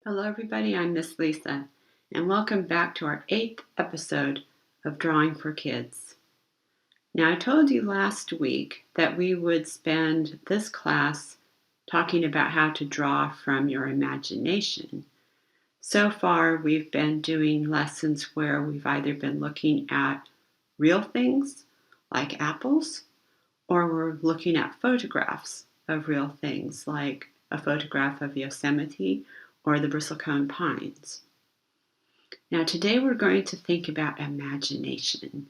Hello, everybody. I'm Miss Lisa, and welcome back to our 8th episode of Drawing for Kids. Now, I told you last week that we would spend this class talking about how to draw from your imagination. So far, we've been doing lessons where we've either been looking at real things, like apples, or we're looking at photographs of real things, like a photograph of Yosemite or the bristlecone pines. Now, today we're going to think about imagination.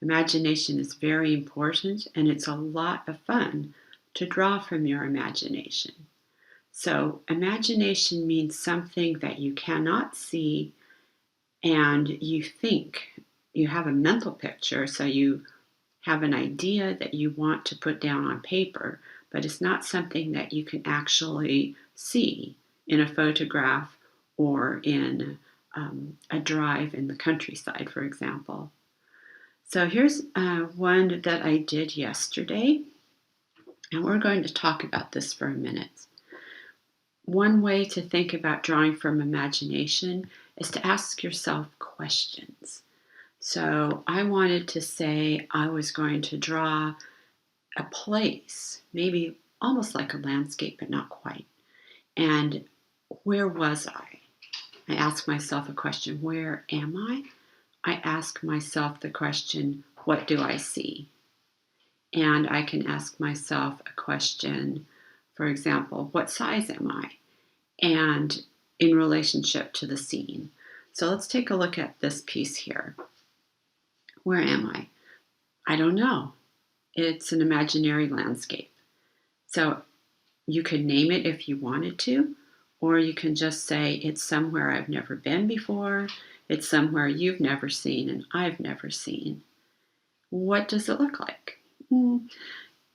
Imagination is very important, and it's a lot of fun to draw from your imagination. So, imagination means something that you cannot see, and you think you have a mental picture, so you have an idea that you want to put down on paper, but it's not something that you can actually see in a photograph or in a drive in the countryside, for example. So here's one that I did yesterday, and we're going to talk about this for a minute. One way to think about drawing from imagination is to ask yourself questions. So I wanted to say I was going to draw a place, maybe almost like a landscape, but not quite. And where was I? I ask myself a question, where am I? I ask myself the question, what do I see? And I can ask myself a question, for example, what size am I? And in relationship to the scene. So let's take a look at this piece here. Where am I? I don't know. It's an imaginary landscape. So you could name it if you wanted to, or you can just say it's somewhere I've never been before, it's somewhere you've never seen and I've never seen. What does it look like?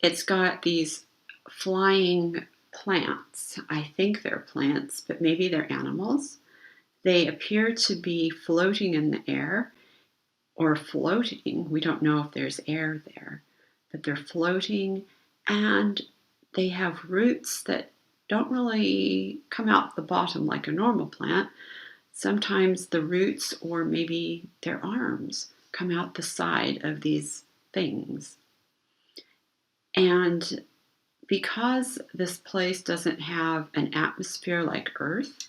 It's got these flying plants. I think they're plants, but maybe they're animals. They appear to be floating in the air, or floating. We don't know if there's air there, but they're floating, and they have roots that don't really come out the bottom like a normal plant. Sometimes the roots, or maybe their arms, come out the side of these things. And because this place doesn't have an atmosphere like Earth,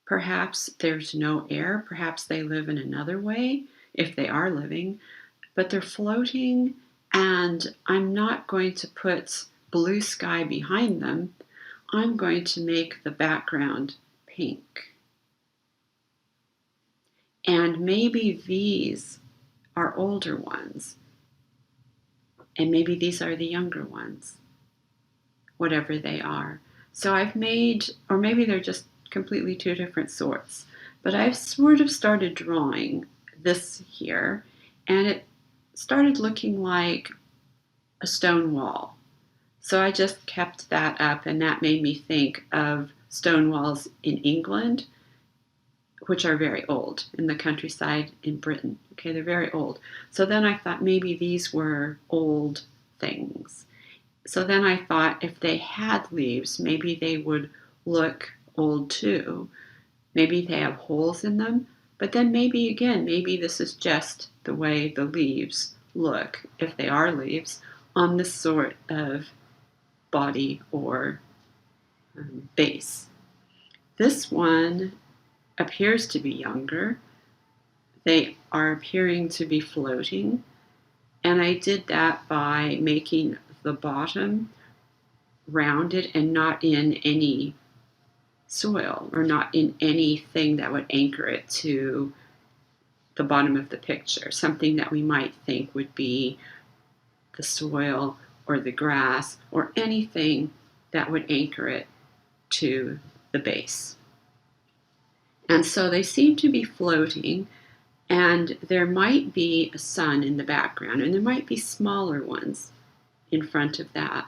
perhaps there's no air, perhaps they live in another way, if they are living, but they're floating, and I'm not going to put blue sky behind them. I'm going to make the background pink. And maybe these are older ones, and maybe these are the younger ones, whatever they are. So I've made, or maybe they're just completely two different sorts, but I've sort of started drawing this here, and it started looking like a stone wall. So I just kept that up, and that made me think of stone walls in England, which are very old, in the countryside in Britain. Okay, they're very old. So then I thought maybe these were old things. So then I thought if they had leaves, maybe they would look old too. Maybe they have holes in them, but then maybe again, maybe this is just the way the leaves look, if they are leaves, on this sort of body or base. This one appears to be younger. They are appearing to be floating, and I did that by making the bottom rounded and not in any soil, or not in anything that would anchor it to the bottom of the picture, something that we might think would be the soil or the grass or anything that would anchor it to the base. And so they seem to be floating, and there might be a sun in the background, and there might be smaller ones in front of that.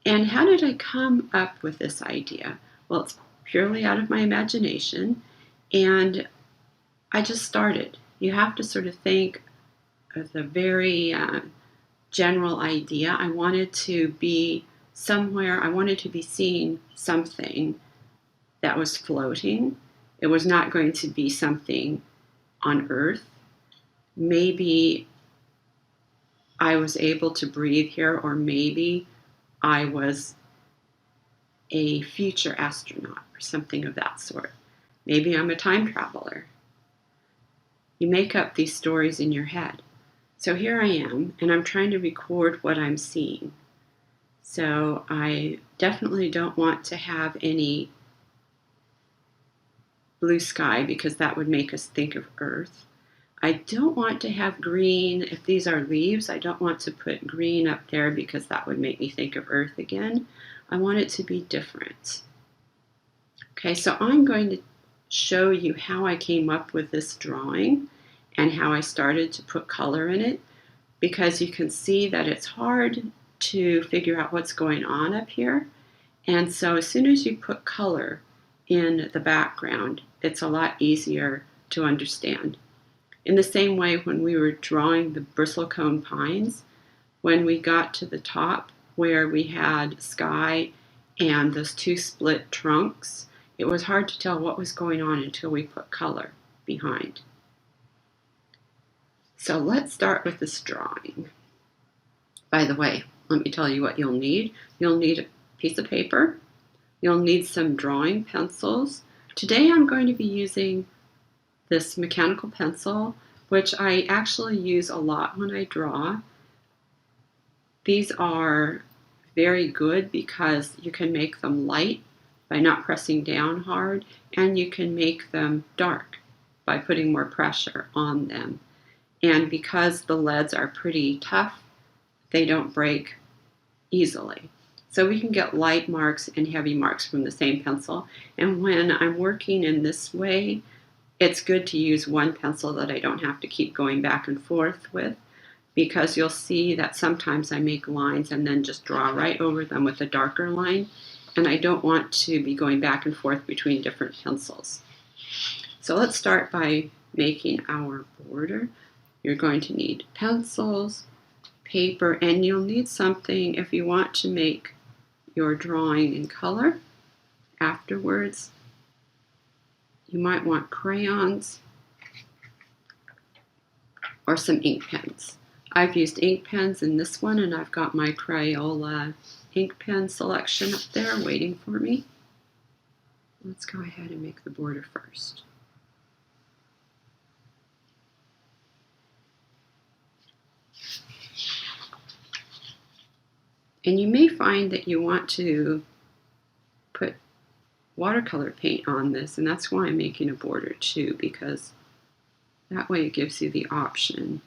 And how did I come up with this idea? Well, it's purely out of my imagination, and I just started. You have to sort of think of the very general idea. I wanted to be somewhere, I wanted to be seeing something that was floating. It was not going to be something on Earth. Maybe I was able to breathe here, or maybe I was a future astronaut or something of that sort. Maybe I'm a time traveler. You make up these stories in your head. So here I am, and I'm trying to record what I'm seeing. So I definitely don't want to have any blue sky because that would make us think of Earth. I don't want to have green. If these are leaves, I don't want to put green up there because that would make me think of Earth again. I want it to be different. Okay, so I'm going to show you how I came up with this drawing and how I started to put color in it, because you can see that it's hard to figure out what's going on up here. And so as soon as you put color in the background, it's a lot easier to understand. In the same way, when we were drawing the bristlecone pines, when we got to the top where we had sky and those two split trunks, it was hard to tell what was going on until we put color behind. So let's start with this drawing. By the way, let me tell you what you'll need. You'll need a piece of paper. You'll need some drawing pencils. Today I'm going to be using this mechanical pencil, which I actually use a lot when I draw. These are very good because you can make them light by not pressing down hard, and you can make them dark by putting more pressure on them. And because the leads are pretty tough, they don't break easily. So we can get light marks and heavy marks from the same pencil. And when I'm working in this way, it's good to use one pencil that I don't have to keep going back and forth with, because you'll see that sometimes I make lines and then just draw right over them with a darker line, and I don't want to be going back and forth between different pencils. So let's start by making our border. You're going to need pencils, paper, and you'll need something if you want to make your drawing in color afterwards. You might want crayons or some ink pens. I've used ink pens in this one, and I've got my Crayola ink pen selection up there waiting for me. Let's go ahead and make the border first. And you may find that you want to put watercolor paint on this, and that's why I'm making a border too, because that way it gives you the option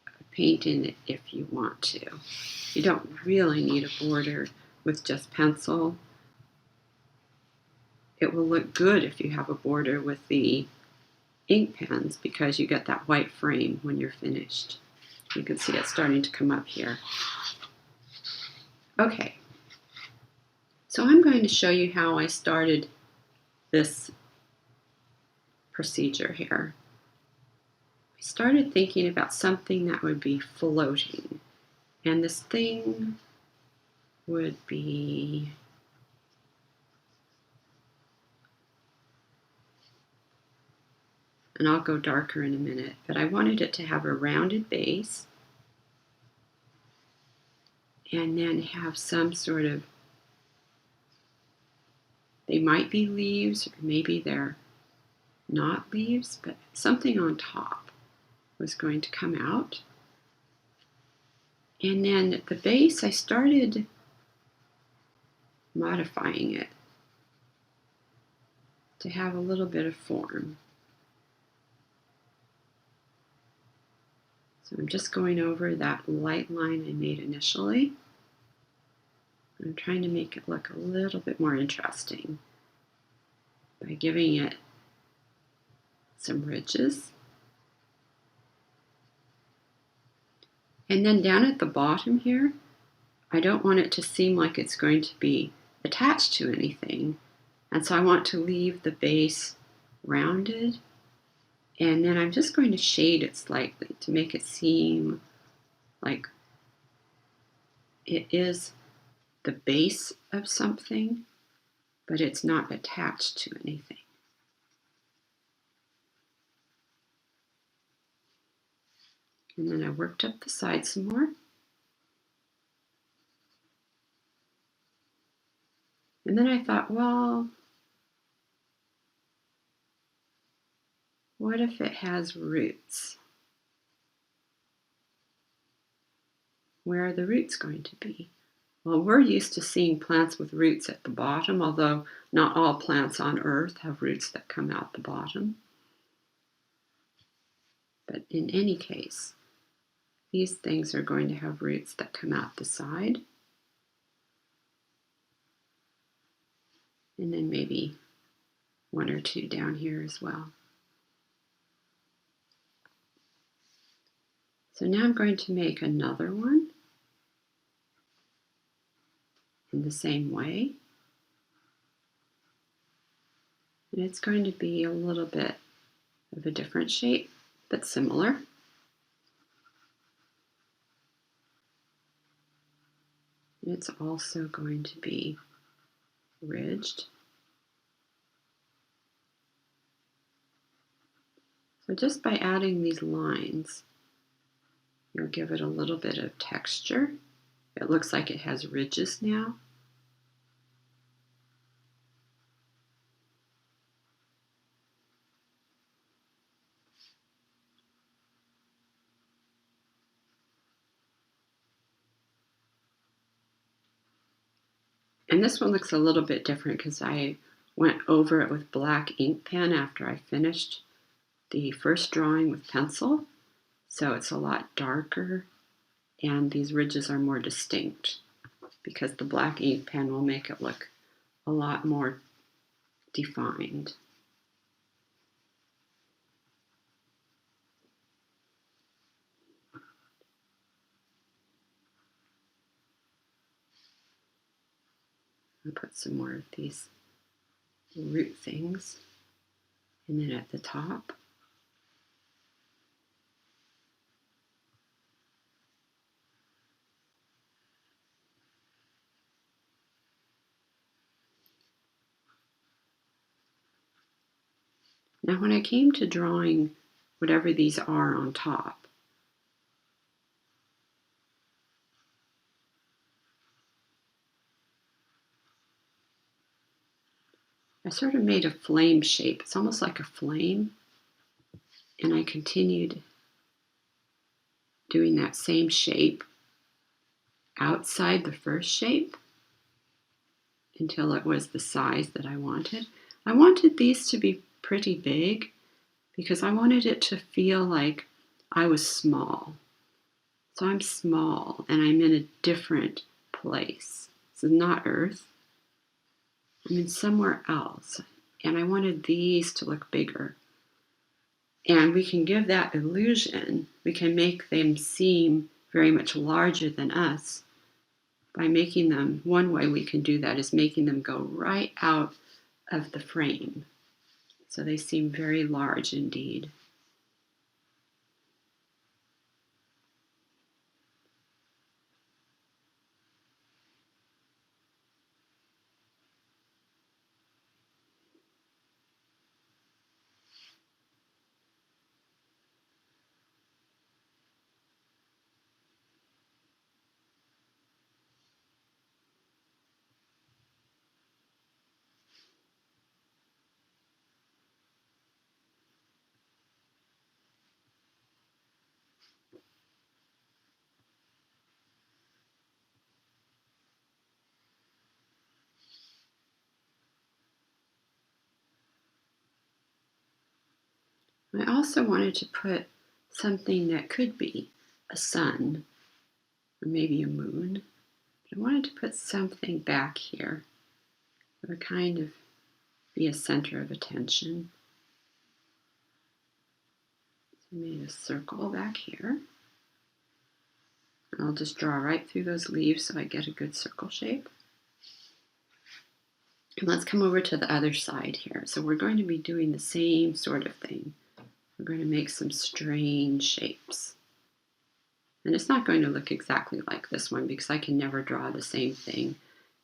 of painting it if you want to. You don't really need a border with just pencil. It will look good if you have a border with the ink pens because you get that white frame when you're finished. You can see it starting to come up here. Okay, so I'm going to show you how I started this procedure here. I started thinking about something that would be floating, and this thing would be and I'll go darker in a minute, but I wanted it to have a rounded base and then have some sort of, they might be leaves or maybe they're not leaves, but something on top was going to come out. And then at the base, I started modifying it to have a little bit of form. So I'm just going over that light line I made initially. I'm trying to make it look a little bit more interesting by giving it some ridges. And then down at the bottom here, I don't want it to seem like it's going to be attached to anything. And so I want to leave the base rounded. And then I'm just going to shade it slightly to make it seem like it is the base of something. but it's not attached to anything. And then I worked up the side some more. And then I thought, well, what if it has roots? Where are the roots going to be? Well, we're used to seeing plants with roots at the bottom, although not all plants on Earth have roots that come out the bottom. But in any case, these things are going to have roots that come out the side. And then maybe one or two down here as well. So now I'm going to make another one in the same way. And it's going to be a little bit of a different shape, but similar. And it's also going to be ridged. So just by adding these lines, you'll give it a little bit of texture. It looks like it has ridges now. And this one looks a little bit different because I went over it with black ink pen after I finished the first drawing with pencil. So it's a lot darker and these ridges are more distinct because the black ink pen will make it look a lot more defined. I'll put some more of these root things. And then at the top, now when I came to drawing whatever these are on top, I sort of made a flame shape. It's almost like a flame. And I continued doing that same shape outside the first shape until it was the size that I wanted. I wanted these to be pretty big because I wanted it to feel like I was small. So I'm small and I'm in a different place. This is not Earth. I'm in somewhere else. And I wanted these to look bigger. And we can give that illusion. We can make them seem very much larger than us by making them, one way we can do that is making them go right out of the frame. So they seem very large indeed. I also wanted to put something that could be a sun or maybe a moon. But I wanted to put something back here that would kind of be a center of attention. So I made a circle back here. And I'll just draw right through those leaves so I get a good circle shape. And let's come over to the other side here. So we're going to be doing the same sort of thing. We're going to make some strange shapes. And it's not going to look exactly like this one because I can never draw the same thing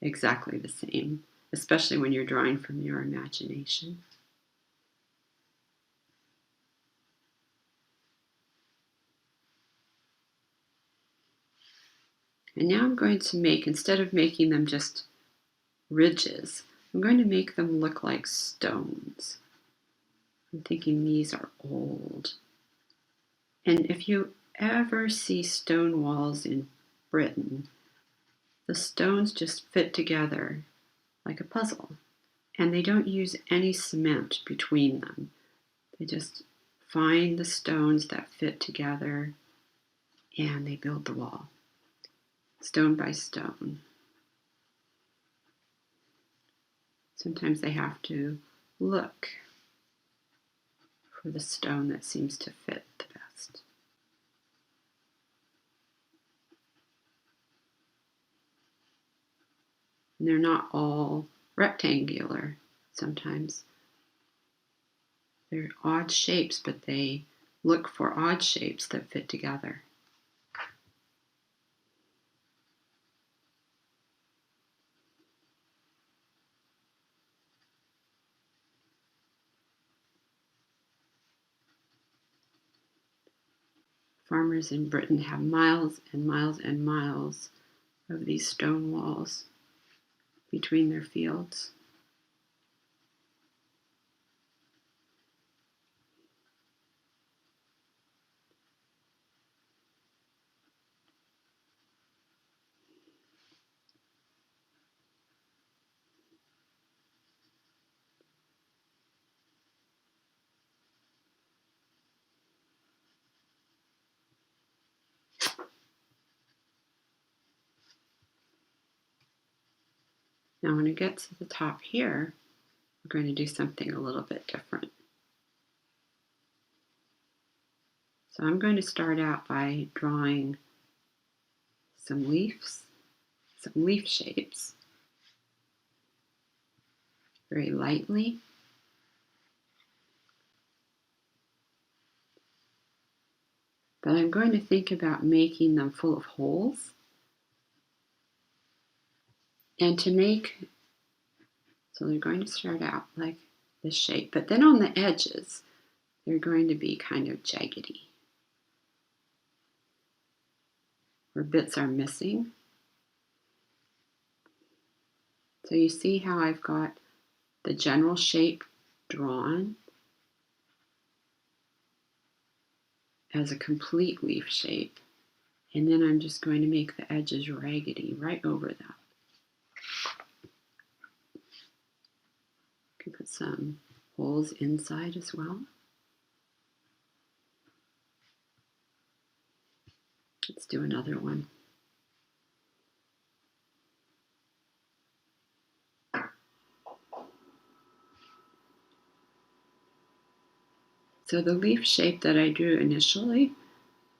exactly the same. especially when you're drawing from your imagination. And now I'm going to make, instead of making them just ridges, I'm going to make them look like stones. I'm thinking these are old. And if you ever see stone walls in Britain, the stones just fit together like a puzzle. And they don't use any cement between them. They just find the stones that fit together and they build the wall, stone by stone. Sometimes they have to look for the stone that seems to fit the best. And they're not all rectangular. Sometimes they're odd shapes, but they look for odd shapes that fit together. Farmers in Britain have miles and miles and miles of these stone walls between their fields. Now when it gets to the top here, we're going to do something a little bit different. So I'm going to start out by drawing some leaves, some leaf shapes, very lightly. But I'm going to think about making them full of holes. And to make, so they're going to start out like this shape, but then on the edges, they're going to be kind of jaggedy, where bits are missing. So you see how I've got the general shape drawn as a complete leaf shape, and then I'm just going to make the edges raggedy right over that. I can put some holes inside as well. Let's do another one. So the leaf shape that I drew initially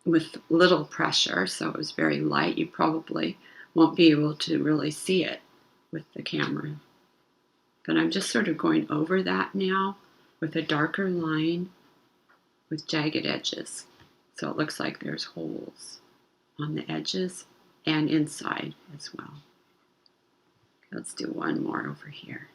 with little pressure, so it was very light, you probably won't be able to really see it with the camera. But I'm just sort of going over that now with a darker line with jagged edges. So it looks like there's holes on the edges and inside as well. Let's do one more over here.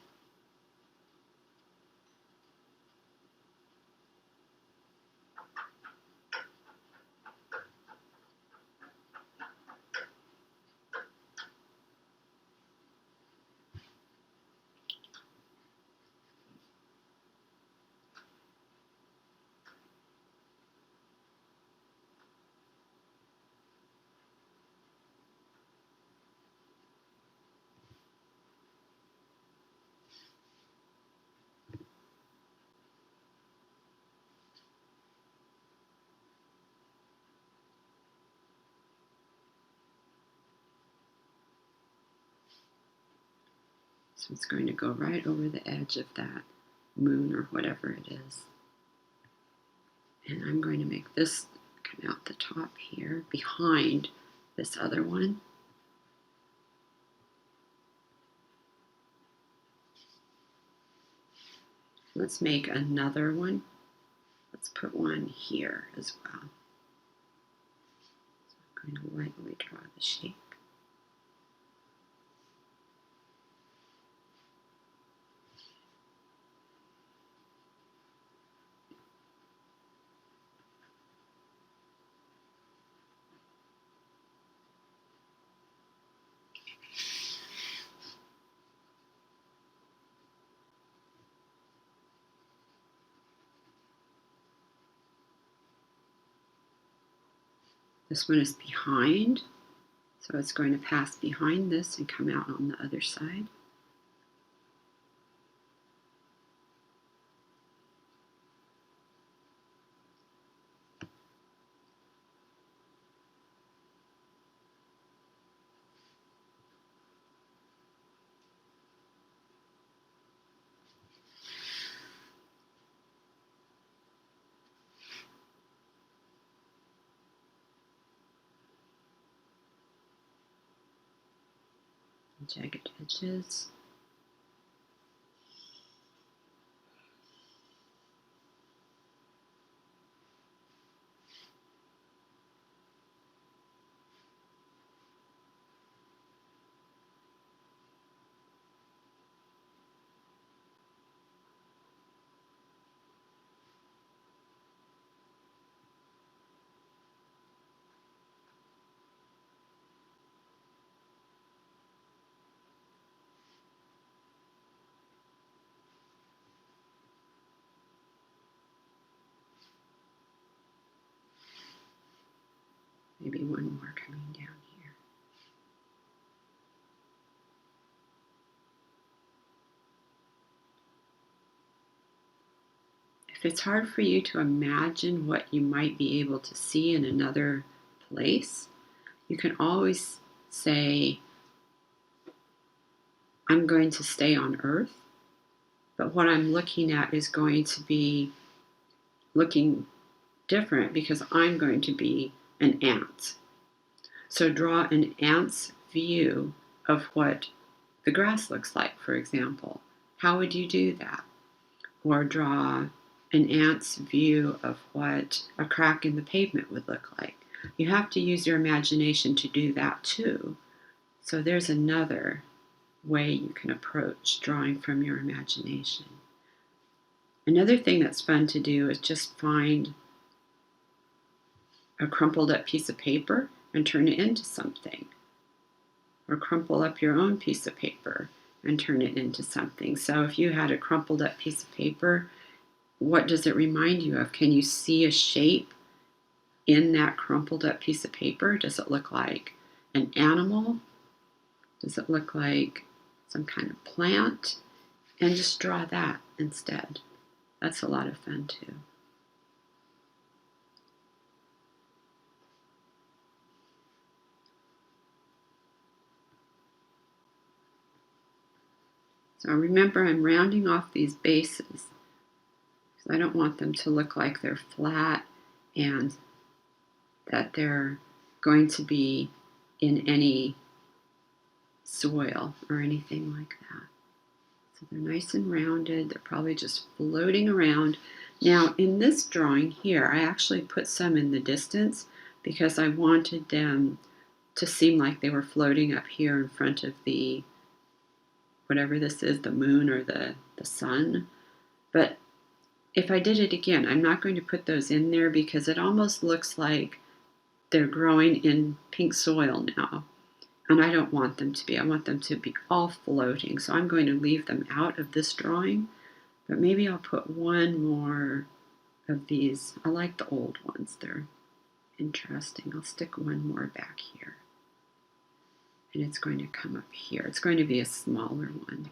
So it's going to go right over the edge of that moon or whatever it is. And I'm going to make this come out the top here behind this other one. Let's make another one. Let's put one here as well. So I'm going to lightly draw the shape. This one is behind, so it's going to pass behind this and come out on the other side. Jagged edges. Maybe one more coming down here. If it's hard for you to imagine what you might be able to see in another place, you can always say, I'm going to stay on Earth, but what I'm looking at is going to be looking different because I'm going to be an ant. So draw an ant's view of what the grass looks like, for example. How would you do that? Or draw an ant's view of what a crack in the pavement would look like. You have to use your imagination to do that too. So there's another way you can approach drawing from your imagination. Another thing that's fun to do is just find a crumpled up piece of paper and turn it into something. Or crumple up your own piece of paper and turn it into something. So if you had a crumpled up piece of paper, what does it remind you of? Can you see a shape in that crumpled up piece of paper? Does it look like an animal? Does it look like some kind of plant? And just draw that instead. That's a lot of fun too. So remember, I'm rounding off these bases because I don't want them to look like they're flat and that they're going to be in any soil or anything like that. So they're nice and rounded. They're probably just floating around. Now in this drawing here, I actually put some in the distance because I wanted them to seem like they were floating up here in front of the, whatever this is, the moon or the sun. But if I did it again, I'm not going to put those in there because it almost looks like they're growing in pink soil now. And I don't want them to be. I want them to be all floating. So I'm going to leave them out of this drawing. But maybe I'll put one more of these. I like the old ones. They're interesting. I'll stick one more back here. And it's going to come up here. It's going to be a smaller one.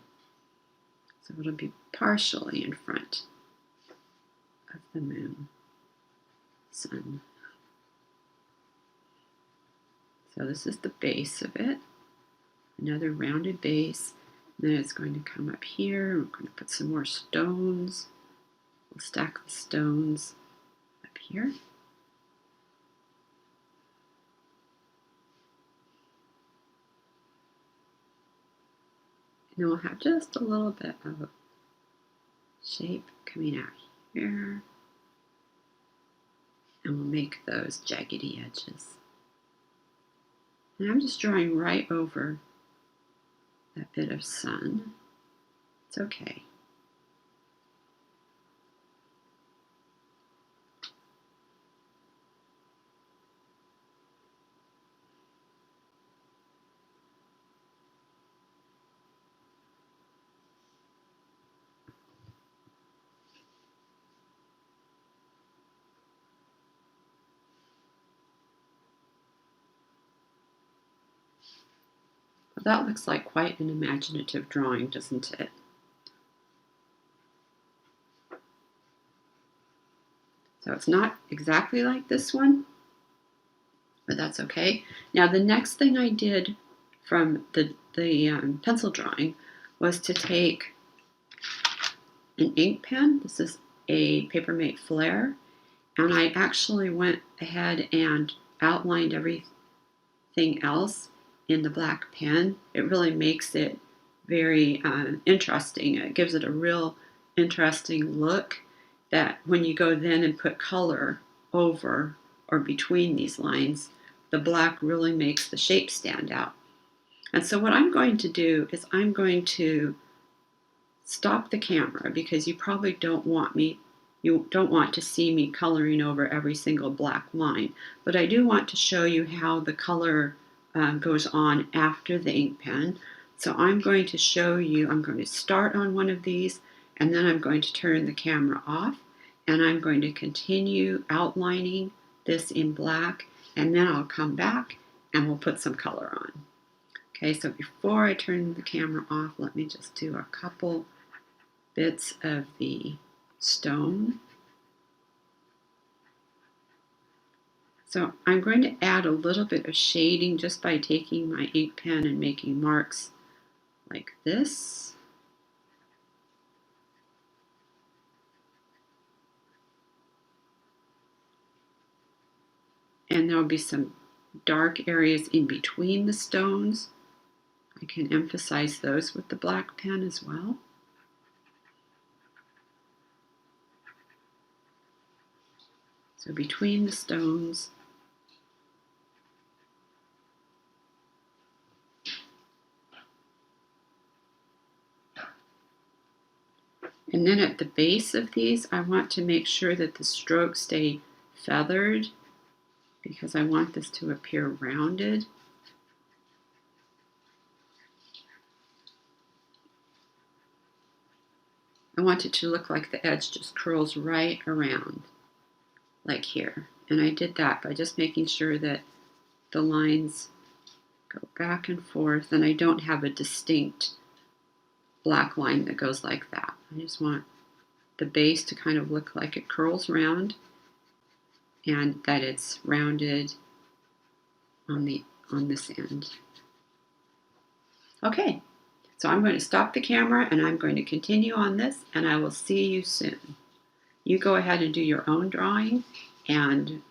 So it'll be partially in front of the moon, sun. So this is the base of it. Another rounded base. And then it's going to come up here. We're going to put some more stones. We'll stack the stones up here. And then we'll have just a little bit of shape coming out here. And we'll make those jaggedy edges. And I'm just drawing right over that bit of sun. It's okay. Well, that looks like quite an imaginative drawing, doesn't it? So it's not exactly like this one, but that's okay. Now the next thing I did from the pencil drawing was to take an ink pen. This is a Papermate Flare, and I actually went ahead and outlined everything else in the black pen. It really makes it very interesting. It gives it a real interesting look that when you go then and put color over or between these lines, the black really makes the shape stand out. And so what I'm going to do is I'm going to stop the camera because you probably don't want to see me coloring over every single black line, but I do want to show you how the color goes on after the ink pen. So I'm going to show you, I'm going to start on one of these, and then I'm going to turn the camera off, and I'm going to continue outlining this in black, and then I'll come back and we'll put some color on. Okay, so before I turn the camera off, let me just do a couple bits of the stone. So I'm going to add a little bit of shading just by taking my ink pen and making marks like this. And there will be some dark areas in between the stones. I can emphasize those with the black pen as well. So between the stones. And then at the base of these, I want to make sure that the strokes stay feathered because I want this to appear rounded. I want it to look like the edge just curls right around, like here. And I did that by just making sure that the lines go back and forth and I don't have a distinct black line that goes like that. I just want the base to kind of look like it curls round and that it's rounded on this end. Okay, so I'm going to stop the camera and I'm going to continue on this and I will see you soon. You go ahead and do your own drawing and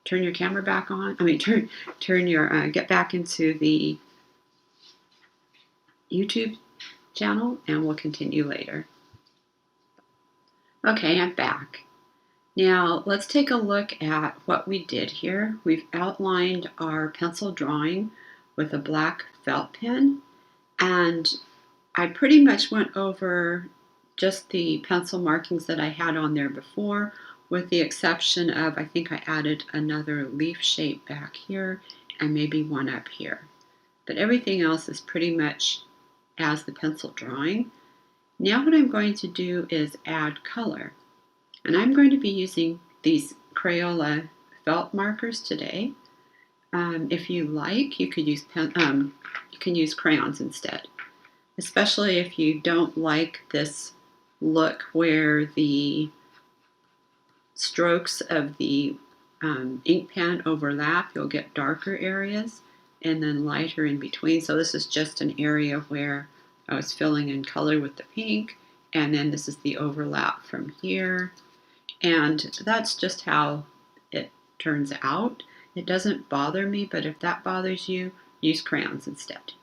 turn your camera back on. Turn your get back into the YouTube channel and we'll continue later. Okay, I'm back. Now let's take a look at what we did here. We've outlined our pencil drawing with a black felt pen, and I pretty much went over just the pencil markings that I had on there before, with the exception of I think I added another leaf shape back here and maybe one up here. But everything else is pretty much as the pencil drawing. Now what I'm going to do is add color. And I'm going to be using these Crayola felt markers today. If you like, you could use crayons instead, especially if you don't like this look where the strokes of the ink pen overlap. You'll get darker areas and then lighter in between. So this is just an area where I was filling in color with the pink, and then this is the overlap from here. And that's just how it turns out. It doesn't bother me, but if that bothers you, use crayons instead.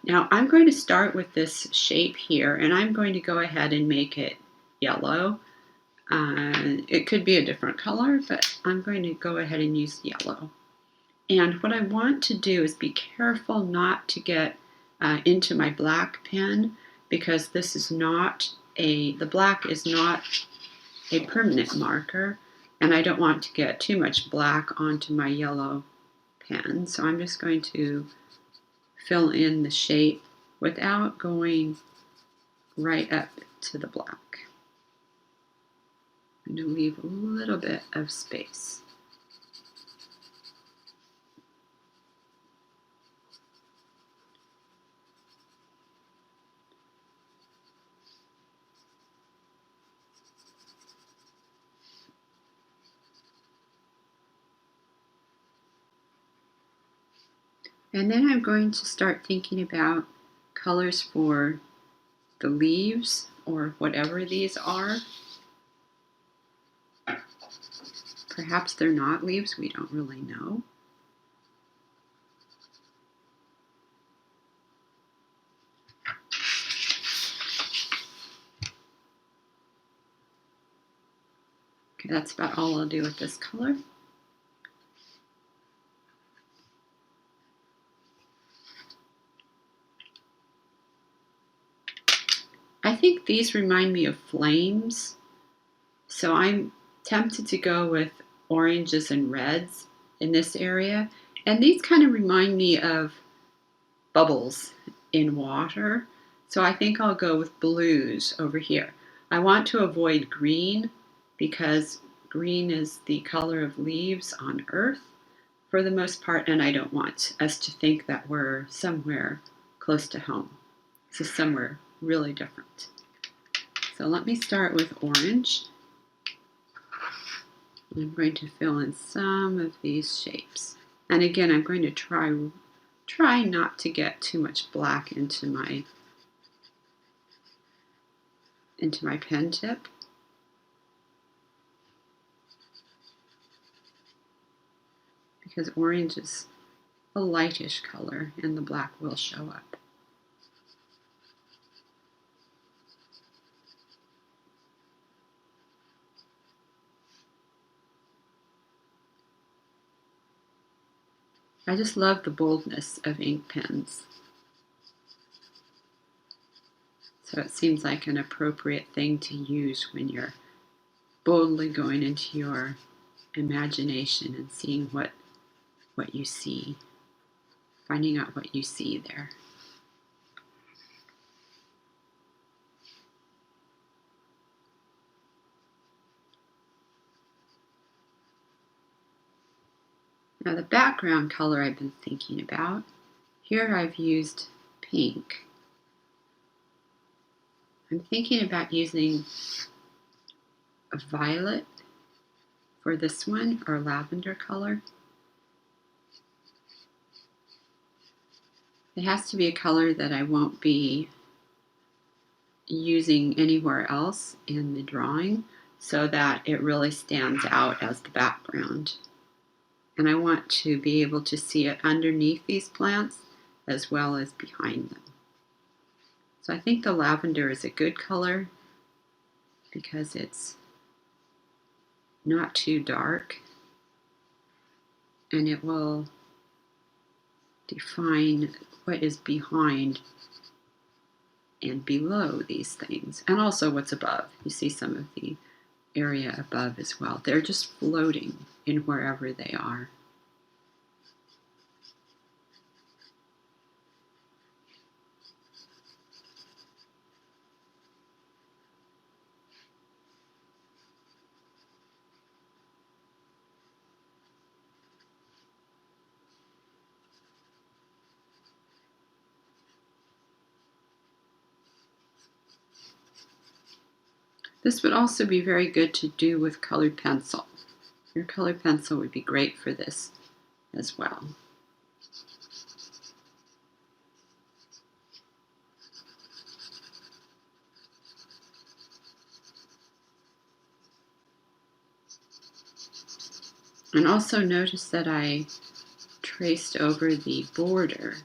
Now I'm going to start with this shape here, and I'm going to go ahead and make it yellow. It could be a different color, but I'm going to go ahead and use yellow. And what I want to do is be careful not to get into my black pen, because this is not the black is not a permanent marker, and I don't want to get too much black onto my yellow pen. So I'm just going to fill in the shape without going right up to the black. I'm going to leave a little bit of space. And then I'm going to start thinking about colors for the leaves or whatever these are. Perhaps they're not leaves, we don't really know. Okay, that's about all I'll do with this color. I think these remind me of flames, so I'm tempted to go with oranges and reds in this area. And these kind of remind me of bubbles in water, so I think I'll go with blues over here. I want to avoid green because green is the color of leaves on Earth for the most part, and I don't want us to think that we're somewhere close to home. So somewhere really different. So let me start with orange. I'm going to fill in some of these shapes. And again, I'm going to try not to get too much black into my pen tip. Because orange is a lightish color and the black will show up. I just love the boldness of ink pens. So it seems like an appropriate thing to use when you're boldly going into your imagination and seeing what you see, finding out what you see there. Now the background color I've been thinking about, here I've used pink. I'm thinking about using a violet for this one, or lavender color. It has to be a color that I won't be using anywhere else in the drawing so that it really stands out as the background. And I want to be able to see it underneath these plants as well as behind them. So I think the lavender is a good color because it's not too dark and it will define what is behind and below these things, and also what's above. You see some of the area above as well. They're just floating in wherever they are. This would also be very good to do with colored pencil. Your colored pencil would be great for this as well. And also notice that I traced over the border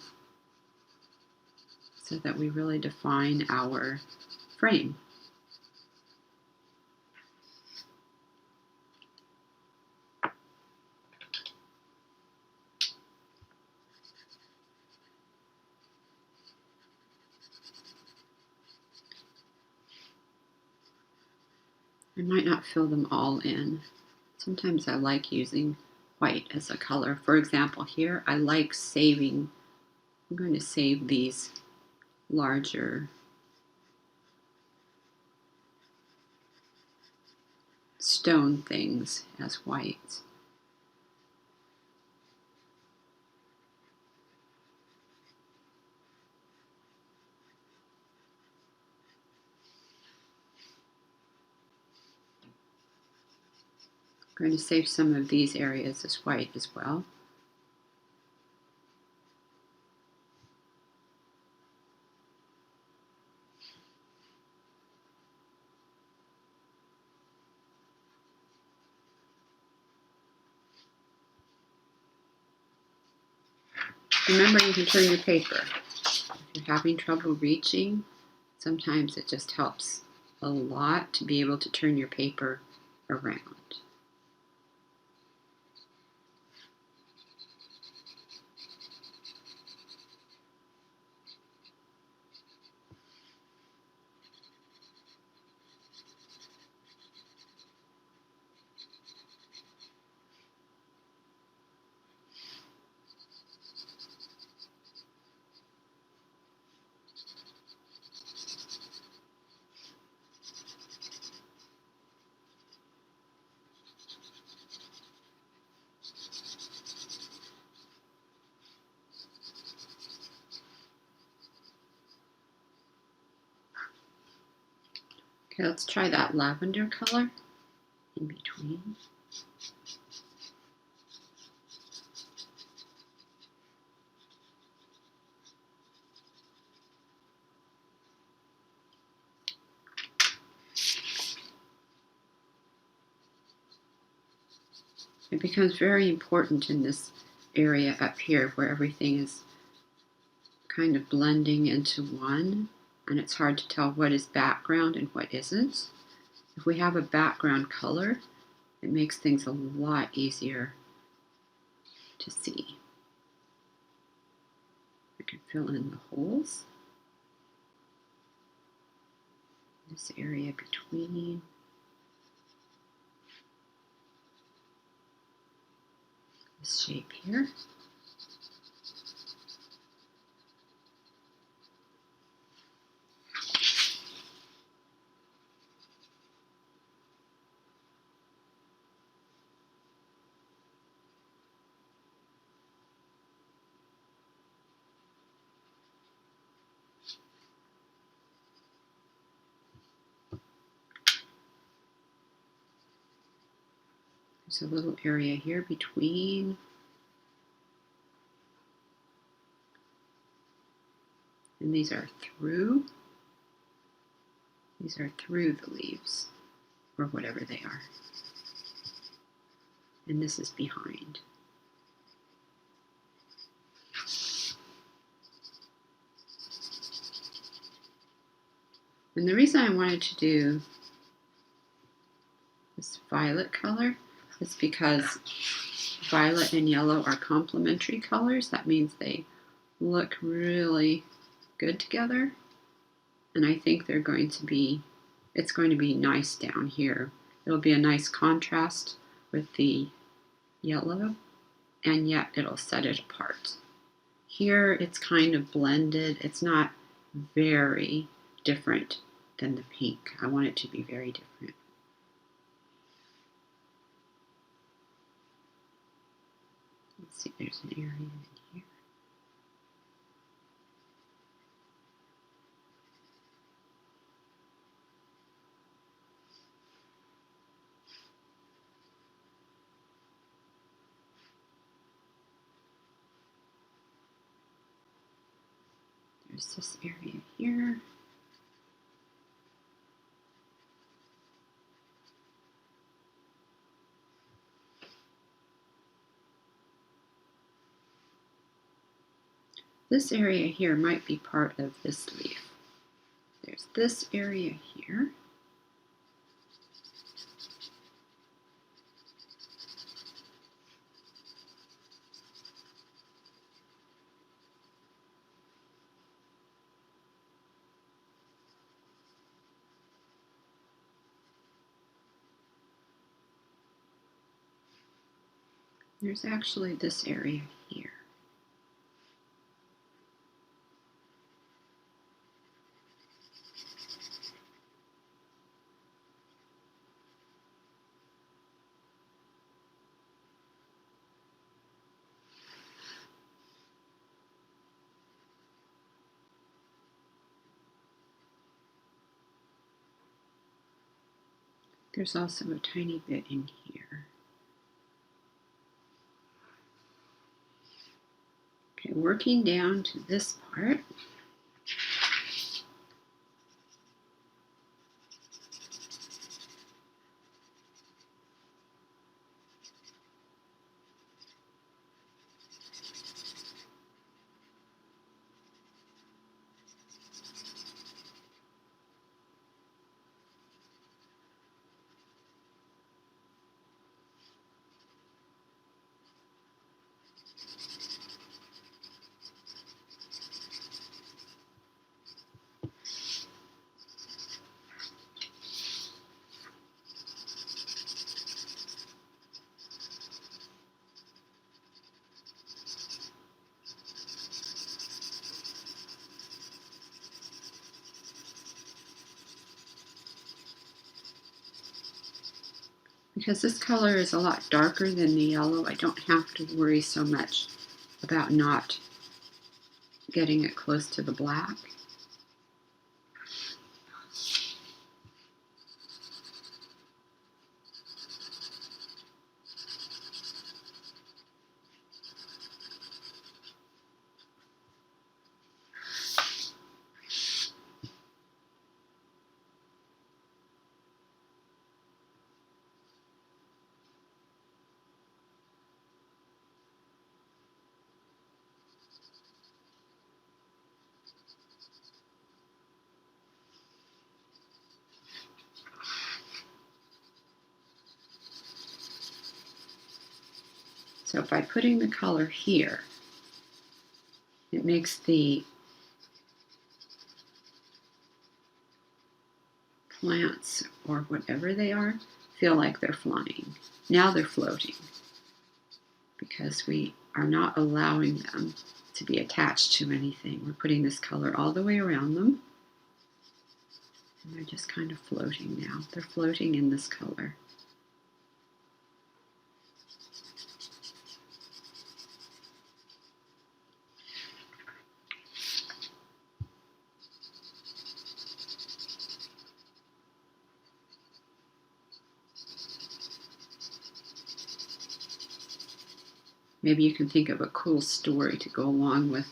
so that we really define our frame. I might not fill them all in. Sometimes I like using white as a color. For example, here I like saving, I'm going to save these larger stone things as white. I'm going to save some of these areas as white as well. Remember, you can turn your paper. If you're having trouble reaching, sometimes it just helps a lot to be able to turn your paper around. Okay, let's try that lavender color in between. It becomes very important in this area up here where everything is kind of blending into one, and it's hard to tell what is background and what isn't. If we have a background color, it makes things a lot easier to see. I can fill in the holes. This area between. This shape here. There's a little area here between. And these are through. These are through the leaves, or whatever they are. And this is behind. And the reason I wanted to do this violet color is because violet and yellow are complementary colors. That means they look really good together. And I think it's going to be nice down here. It'll be a nice contrast with the yellow, and yet it'll set it apart. Here it's kind of blended. It's not very different than the pink. I want it to be very different. Let's see, there's an area in here. There's this area here. This area here might be part of this leaf. There's this area here. There's actually this area here. There's also a tiny bit in here. Okay, working down to this part. Because this color is a lot darker than the yellow, I don't have to worry so much about not getting it close to the black. So by putting the color here, it makes the plants, or whatever they are, feel like they're flying. Now they're floating, because we are not allowing them to be attached to anything. We're putting this color all the way around them, and they're just kind of floating now. They're floating in this color. Maybe you can think of a cool story to go along with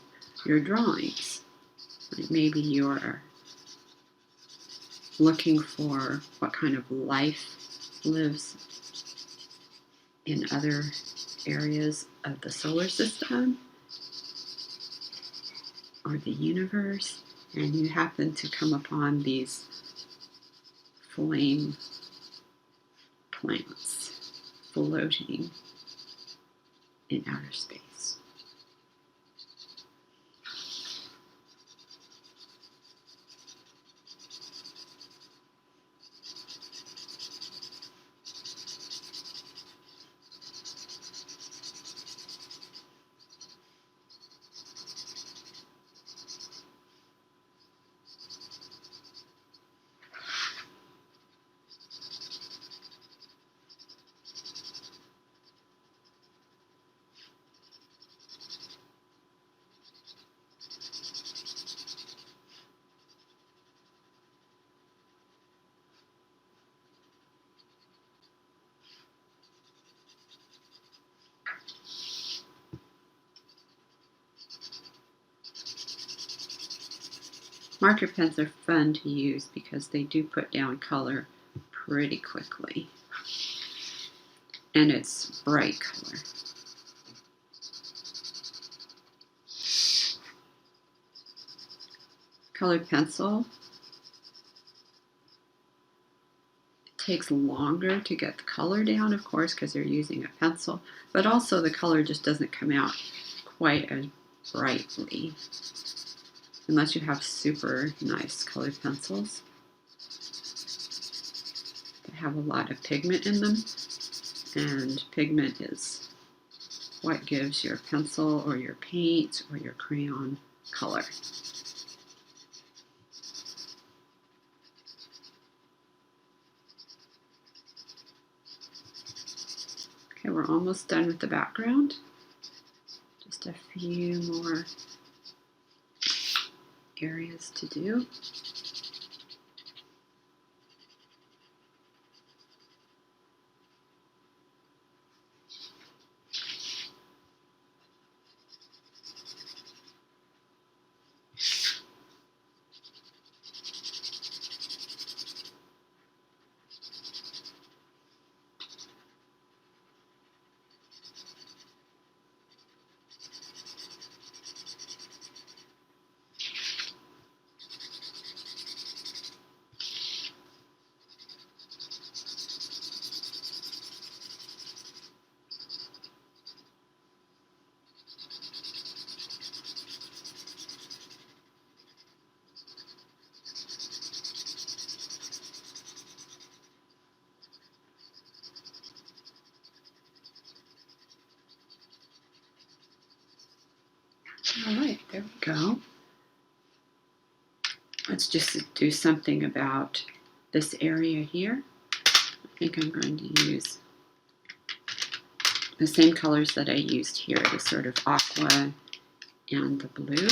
your drawings. Like maybe you're looking for what kind of life lives in other areas of the solar system or the universe, and you happen to come upon these flame plants floating in outer space. Marker pens are fun to use because they do put down color pretty quickly, and it's bright color. Colored pencil takes longer to get the color down, of course, because you're using a pencil, but also the color just doesn't come out quite as brightly unless you have super nice colored pencils that have a lot of pigment in them, and pigment is what gives your pencil or your paint or your crayon color. Okay, we're almost done with the background. Just a few more areas to do. All right, there we go. Let's just do something about this area here. think I'm going to use the same colors that I used here, the sort of aqua and the blue.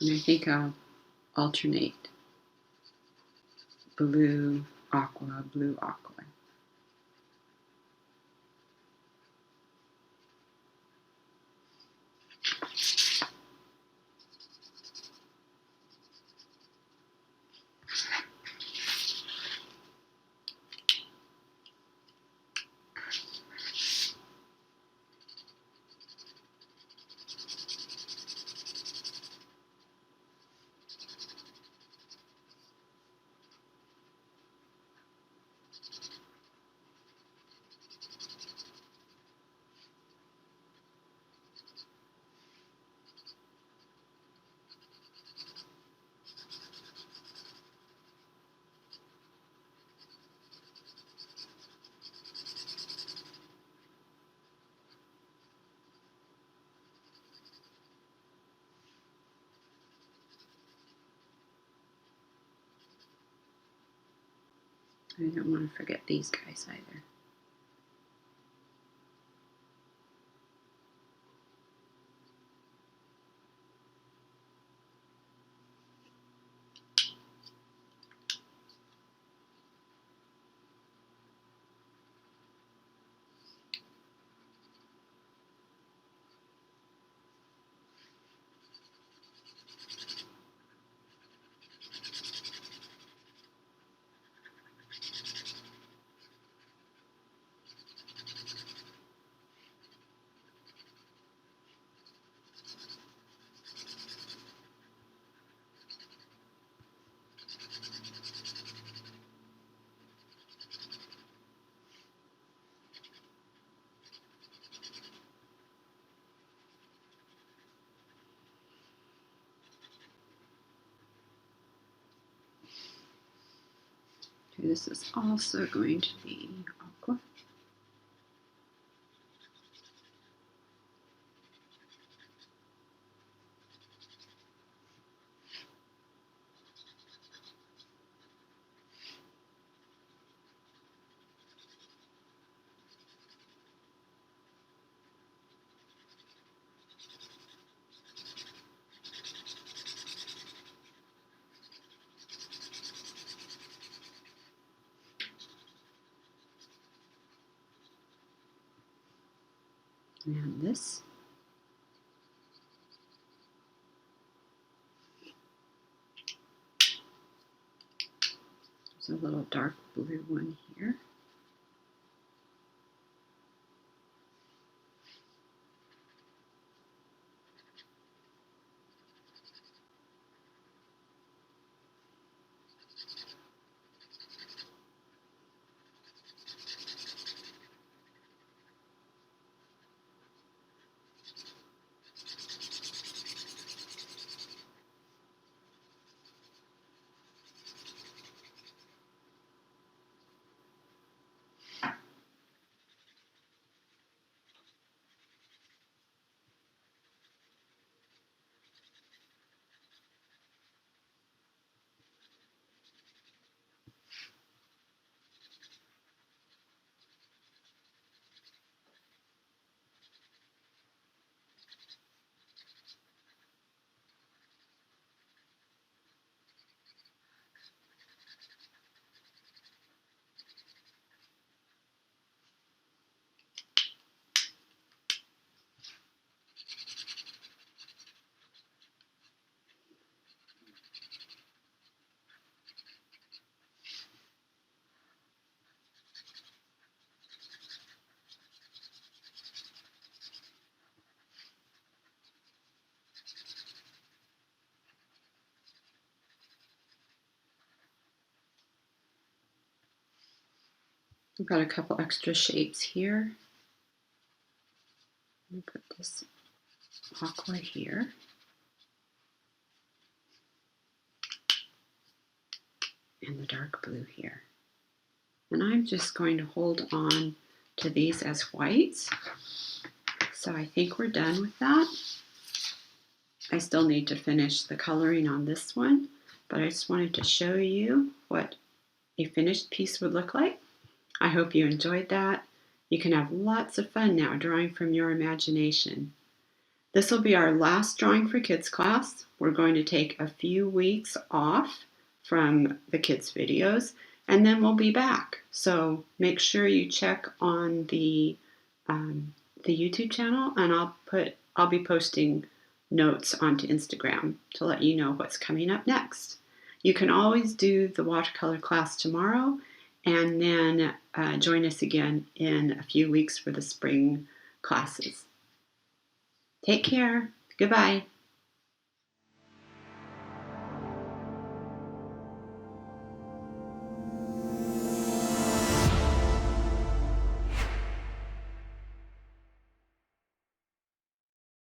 And I think I'll alternate blue, aqua, blue, aqua. I don't want to forget these guys either. Okay, this is also going to be aqua. And this. There's a little dark blue one here. I've got a couple extra shapes here. Let me put this aqua here. And the dark blue here. And I'm just going to hold on to these as whites. So I think we're done with that. I still need to finish the coloring on this one, but I just wanted to show you what a finished piece would look like. I hope you enjoyed that. You can have lots of fun now drawing from your imagination. This will be our last Drawing for Kids class. We're going to take a few weeks off from the kids' videos, and then we'll be back. So make sure you check on the YouTube channel, and I'll be posting notes onto Instagram to let you know what's coming up next. You can always do the watercolor class tomorrow, and then join us again in a few weeks for the spring classes. Take care. Goodbye.